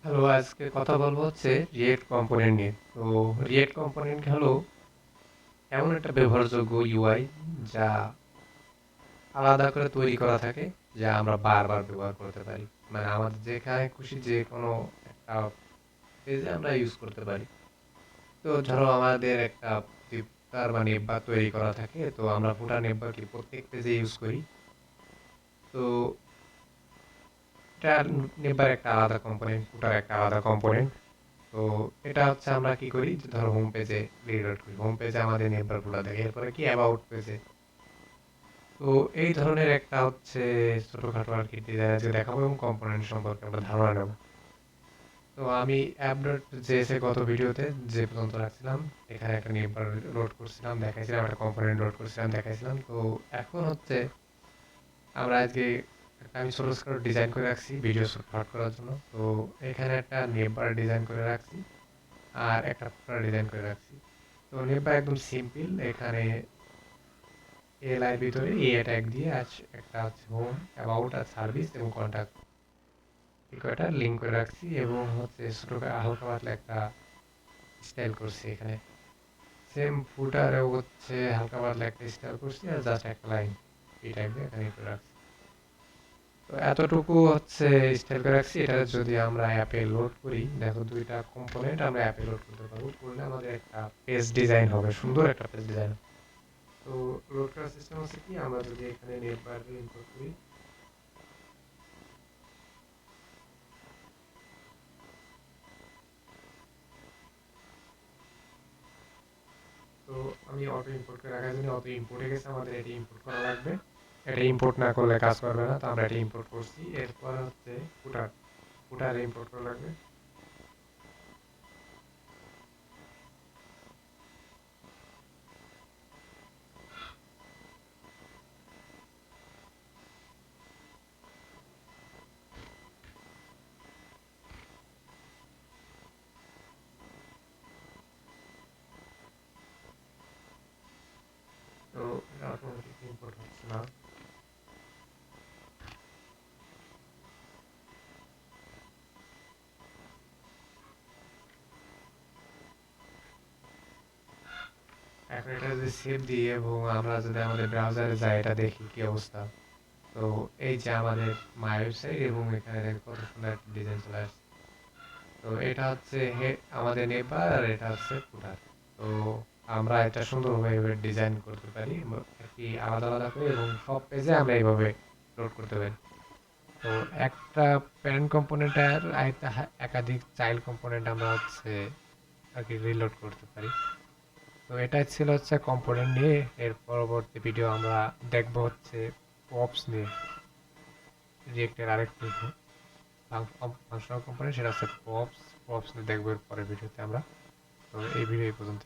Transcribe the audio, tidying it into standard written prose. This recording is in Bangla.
হ্যালো, আজকে কথা বলবো হচ্ছে রিয়েক্ট কম্পোনেন্ট নিয়ে। তো রিয়েক্ট কম্পোনেন্ট হলো এমন একটা ব্যবহারযোগ্য ইউআই যা আলাদা করে তৈরি করা থাকে, যা আমরা বারবার ব্যবহার করতে পারি। মানে আমাদের যেখানে খুশি যে কোনো একটা পেজে আমরা ইউজ করতে পারি। তো ধরো আমাদের একটা ফুটার বা নেটবার তৈরি করা থাকে, তো আমরা ফুটার নেটবার কি প্রত্যেক পেজে ইউজ করি। তো এটা নেটবার একটা আলাদা কম্পোনেন্ট, ফুটার একটা আলাদা কম্পোনেন্ট। তো এটা হচ্ছে আমরা কি করি যে ধরো হোম পেজে রিলোড করি, হোম পেজে আমাদের নেটওয়ার্কগুলো দেখে, এরপরে কি অ্যাবাউট পেজে। তো এই ধরনের একটা হচ্ছে ছোটখাটো আর কি ডিজাইন আজকে দেখাবো এবং কম্পোনেন্ট সম্পর্কে আমরা ধারণা নেব। তো আমি অ্যাপ ডট জেএস এ গত ভিডিওতে যে পর্যন্ত রাখছিলাম, এখানে একটা নেটওয়ার্ক লোড করছিলাম দেখাইছিলাম, একটা কম্পোনেন্ট লোড করছিলাম দেখাইছিলাম। তো এখন হচ্ছে আমরা আজকে আমি ছোট ছোট ডিজাইন করে রাখছি ভিডিও শর্ট করার জন্য। তো এখানে একটা নেটওয়ার্ক ডিজাইন করে রাখছি আর একটা ফুটার ডিজাইন করে রাখছি। তো নেটবার একদম সিম্পল, এখানে এল এর ভিতরে এ ট্যাগ দিয়ে আজ একটা হচ্ছে হোম, অ্যাবাউট আর সার্ভিস এবং কন্ট্যাক্ট এই কয়টা লিঙ্ক করে রাখছি এবং হচ্ছে ছোট হালকা পাতলা একটা স্টাইল করছি এখানে। সেম ফুটারেও হচ্ছে হালকা পাতলা একটা স্টাইল করছি আর জাস্ট একটা লাইন এই টাইপের এখানে করে রাখছি। তো এতটুকু হচ্ছে স্টাইল করে রাখছি। এটা যদি আমরা অ্যাপে লোড করি, দেখো দুইটা কম্পোনেন্ট আমরা অ্যাপে লোড করতে পারবো, করলে আমাদের একটা পেজ ডিজাইন হবে, সুন্দর একটা পেজ ডিজাইন। তো লোড করার সিস্টেম হচ্ছে কি, আমরা যদি এখানে নেট বার ইম্পোর্ট করি, তো আমি অটো ইম্পোর্ট করে রাখার জন্য অটো ইম্পোর্টে গেছে, আমাদের এটি ইম্পোর্ট করা লাগবে। এটা ইম্পোর্ট না করলে কাজ করবে না, তো আমরা এটা ইম্পোর্ট করছি। এরপর হচ্ছে ফুটার, ফুটারে ইম্পোর্ট করা লাগবে। তো এটা অটোমেটিক ইম্পোর্ট হচ্ছে না। এখন এটা যদি সেভ দিই এবং আমরা যদি আমাদের ব্রাউজারে যাই, এটা দেখি কি অবস্থা। তো এই যে আমাদের মাই ওয়েবসাইট এবং এখানে দেখো কত সুন্দর একটা ডিজাইন চলে আসছে। তো এটা হচ্ছে আমাদের নেবার আর এটা হচ্ছে ফুটার। তো আমরা এটা সুন্দরভাবে ডিজাইন করতে পারি আর কি, আলাদা আলাদা করে, এবং সব পেজে আমরা এইভাবে লোড করতে পারি। তো একটা প্যারেন্ট কম্পোনেন্টের একাধিক চাইল্ড কম্পোনেন্ট আমরা হচ্ছে আর কি রিলোড করতে পারি। তো এটাই ছিল হচ্ছে কম্পোনেন্ট নিয়ে। এর পরবর্তী ভিডিও আমরা দেখবো হচ্ছে পপস নিয়ে, রিয়েক্টের আরেকটি ফাংশনাল কম্পোনেন্ট, সেটা হচ্ছে পপস। পপস নিয়ে দেখবো এর পরের ভিডিওতে আমরা। তো এই ভিডিও এই পর্যন্ত।